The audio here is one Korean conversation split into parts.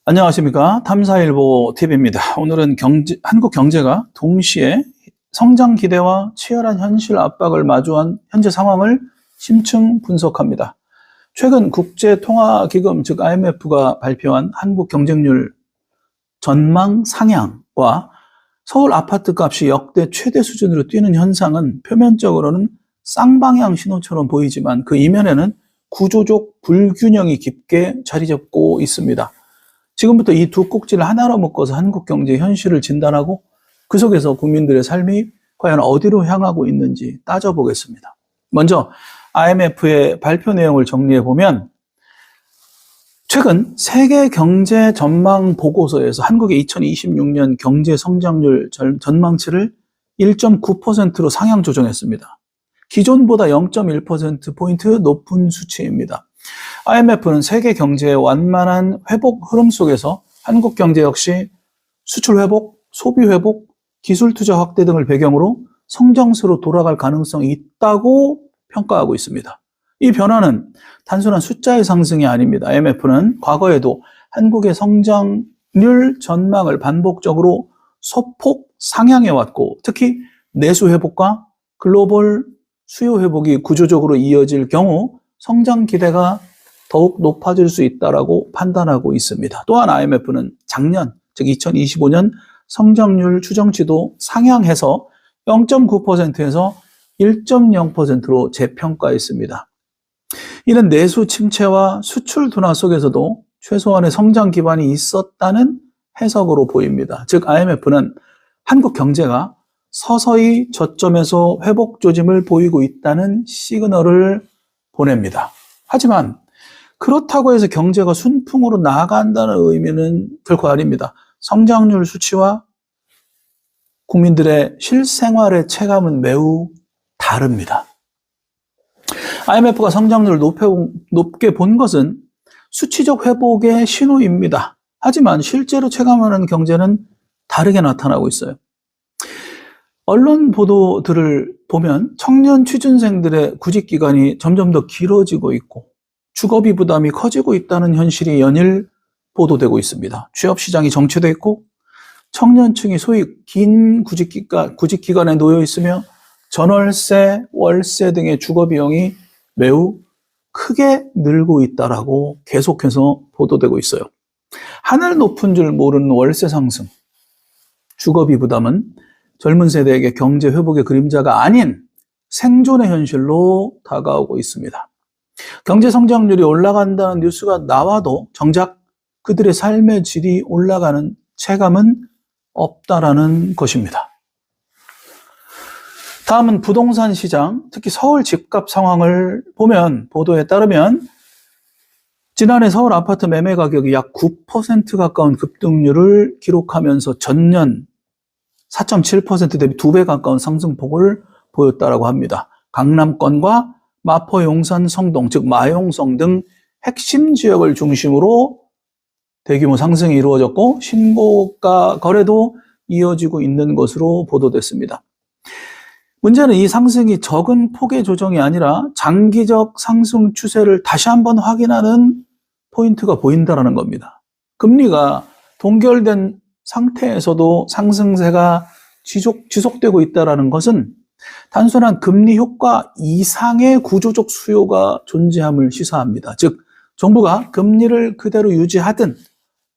안녕하십니까. 탐사일보 TV입니다. 오늘은 한국 경제가 동시에 성장 기대와 치열한 현실 압박을 마주한 현재 상황을 심층 분석합니다. 최근 국제통화기금 즉 IMF가 발표한 한국 경쟁률 전망 상향과 서울 아파트 값이 역대 최대 수준으로 뛰는 현상은 표면적으로는 쌍방향 신호처럼 보이지만 그 이면에는 구조적 불균형이 깊게 자리 잡고 있습니다. 지금부터 이 두 꼭지를 하나로 묶어서 한국 경제의 현실을 진단하고 그 속에서 국민들의 삶이 과연 어디로 향하고 있는지 따져보겠습니다. 먼저 IMF의 발표 내용을 정리해보면 최근 세계 경제 전망 보고서에서 한국의 2026년 경제 성장률 전망치를 1.9%로 상향 조정했습니다. 기존보다 0.1%포인트 높은 수치입니다. IMF는 세계 경제의 완만한 회복 흐름 속에서 한국 경제 역시 수출 회복, 소비 회복, 기술 투자 확대 등을 배경으로 성장세로 돌아갈 가능성이 있다고 평가하고 있습니다. 이 변화는 단순한 숫자의 상승이 아닙니다. IMF는 과거에도 한국의 성장률 전망을 반복적으로 소폭 상향해왔고 특히 내수 회복과 글로벌 수요 회복이 구조적으로 이어질 경우 성장 기대가 더욱 높아질 수 있다고 판단하고 있습니다. 또한 IMF는 작년, 즉 2025년 성장률 추정치도 상향해서 0.9%에서 1.0%로 재평가했습니다. 이는 내수 침체와 수출 둔화 속에서도 최소한의 성장 기반이 있었다는 해석으로 보입니다. 즉 IMF는 한국 경제가 서서히 저점에서 회복 조짐을 보이고 있다는 시그널을 보냅니다. 하지만 그렇다고 해서 경제가 순풍으로 나아간다는 의미는 결코 아닙니다. 성장률 수치와 국민들의 실생활의 체감은 매우 다릅니다. IMF가 성장률을 높게 본 것은 수치적 회복의 신호입니다. 하지만 실제로 체감하는 경제는 다르게 나타나고 있어요. 언론 보도들을 보면 청년 취준생들의 구직기간이 점점 더 길어지고 있고 주거비 부담이 커지고 있다는 현실이 연일 보도되고 있습니다. 취업시장이 정체되어 있고 청년층이 소위 긴 구직기간에 놓여 있으며 전월세, 월세 등의 주거비용이 매우 크게 늘고 있다라고 계속해서 보도되고 있어요. 하늘 높은 줄 모르는 월세 상승, 주거비 부담은 젊은 세대에게 경제 회복의 그림자가 아닌 생존의 현실로 다가오고 있습니다. 경제 성장률이 올라간다는 뉴스가 나와도 정작 그들의 삶의 질이 올라가는 체감은 없다라는 것입니다. 다음은 부동산 시장, 특히 서울 집값 상황을 보면 보도에 따르면 지난해 서울 아파트 매매 가격이 약 9% 가까운 급등률을 기록하면서 전년 4.7% 대비 2배 가까운 상승폭을 보였다고 합니다. 강남권과 마포, 용산, 성동, 즉 마용성 등 핵심 지역을 중심으로 대규모 상승이 이루어졌고 신고가 거래도 이어지고 있는 것으로 보도됐습니다. 문제는 이 상승이 적은 폭의 조정이 아니라 장기적 상승 추세를 다시 한번 확인하는 포인트가 보인다는 겁니다. 금리가 동결된 상태에서도 상승세가 지속되고 있다는 것은 단순한 금리 효과 이상의 구조적 수요가 존재함을 시사합니다. 즉 정부가 금리를 그대로 유지하든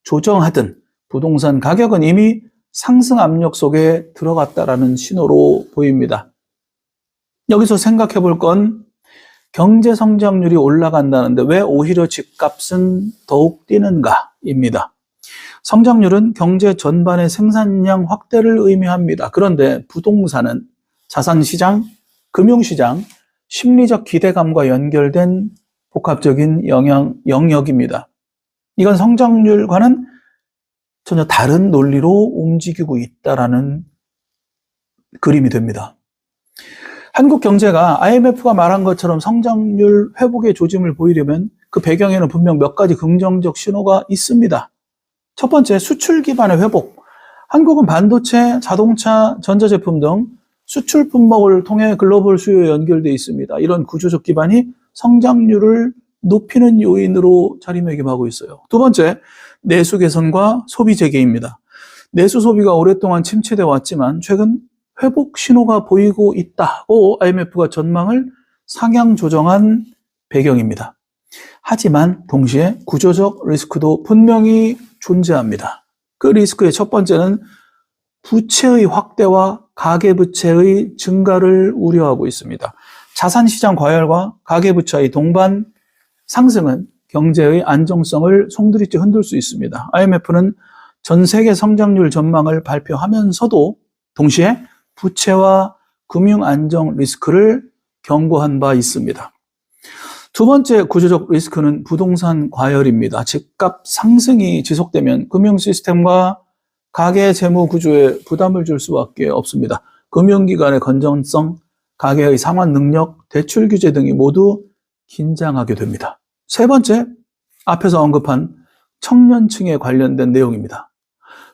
조정하든 부동산 가격은 이미 상승 압력 속에 들어갔다라는 신호로 보입니다. 여기서 생각해 볼 건 경제 성장률이 올라간다는데 왜 오히려 집값은 더욱 뛰는가입니다. 성장률은 경제 전반의 생산량 확대를 의미합니다. 그런데 부동산은 자산시장, 금융시장, 심리적 기대감과 연결된 복합적인 영역입니다. 이건 성장률과는 전혀 다른 논리로 움직이고 있다라는 그림이 됩니다. 한국 경제가 IMF가 말한 것처럼 성장률 회복의 조짐을 보이려면 그 배경에는 분명 몇 가지 긍정적 신호가 있습니다. 첫 번째, 수출 기반의 회복. 한국은 반도체, 자동차, 전자제품 등 수출 품목을 통해 글로벌 수요에 연결되어 있습니다. 이런 구조적 기반이 성장률을 높이는 요인으로 자리매김하고 있어요. 두 번째, 내수 개선과 소비 재개입니다. 내수 소비가 오랫동안 침체되어 왔지만 최근 회복 신호가 보이고 있다고 IMF가 전망을 상향 조정한 배경입니다. 하지만 동시에 구조적 리스크도 분명히 존재합니다. 그 리스크의 첫 번째는 부채의 확대와 가계부채의 증가를 우려하고 있습니다. 자산시장 과열과 가계부채의 동반 상승은 경제의 안정성을 송두리째 흔들 수 있습니다. IMF는 전 세계 성장률 전망을 발표하면서도 동시에 부채와 금융 안정 리스크를 경고한 바 있습니다. 두 번째 구조적 리스크는 부동산 과열입니다. 집값 상승이 지속되면 금융 시스템과 가계 재무 구조에 부담을 줄 수밖에 없습니다. 금융기관의 건전성, 가계의 상환 능력, 대출 규제 등이 모두 긴장하게 됩니다. 세 번째, 앞에서 언급한 청년층에 관련된 내용입니다.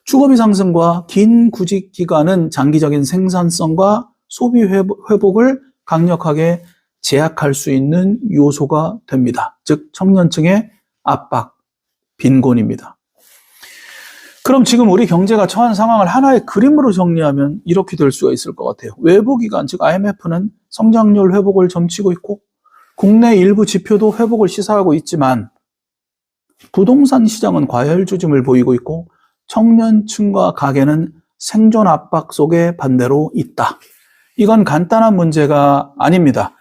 주거비 상승과 긴 구직 기간은 장기적인 생산성과 소비 회복을 강력하게 제약할 수 있는 요소가 됩니다. 즉 청년층의 압박, 빈곤입니다. 그럼 지금 우리 경제가 처한 상황을 하나의 그림으로 정리하면 이렇게 될 수가 있을 것 같아요. 외부기관, 즉 IMF는 성장률 회복을 점치고 있고 국내 일부 지표도 회복을 시사하고 있지만 부동산 시장은 과열 조짐을 보이고 있고 청년층과 가계는 생존 압박 속에 반대로 있다. 이건 간단한 문제가 아닙니다.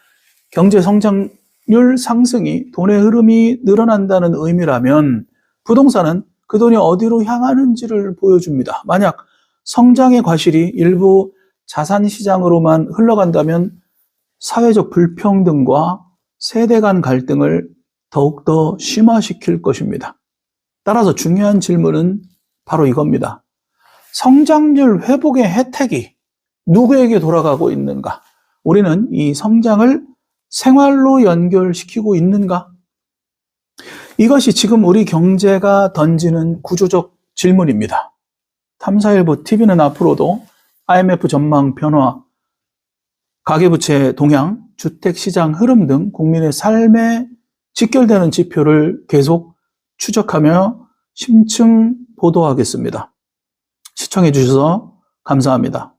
경제 성장률 상승이 돈의 흐름이 늘어난다는 의미라면 부동산은 그 돈이 어디로 향하는지를 보여줍니다. 만약 성장의 과실이 일부 자산시장으로만 흘러간다면 사회적 불평등과 세대 간 갈등을 더욱더 심화시킬 것입니다. 따라서 중요한 질문은 바로 이겁니다. 성장률 회복의 혜택이 누구에게 돌아가고 있는가? 우리는 이 성장을 생활로 연결시키고 있는가? 이것이 지금 우리 경제가 던지는 구조적 질문입니다. 탐사일보 TV는 앞으로도 IMF 전망 변화, 가계부채 동향, 주택시장 흐름 등 국민의 삶에 직결되는 지표를 계속 추적하며 심층 보도하겠습니다. 시청해 주셔서 감사합니다.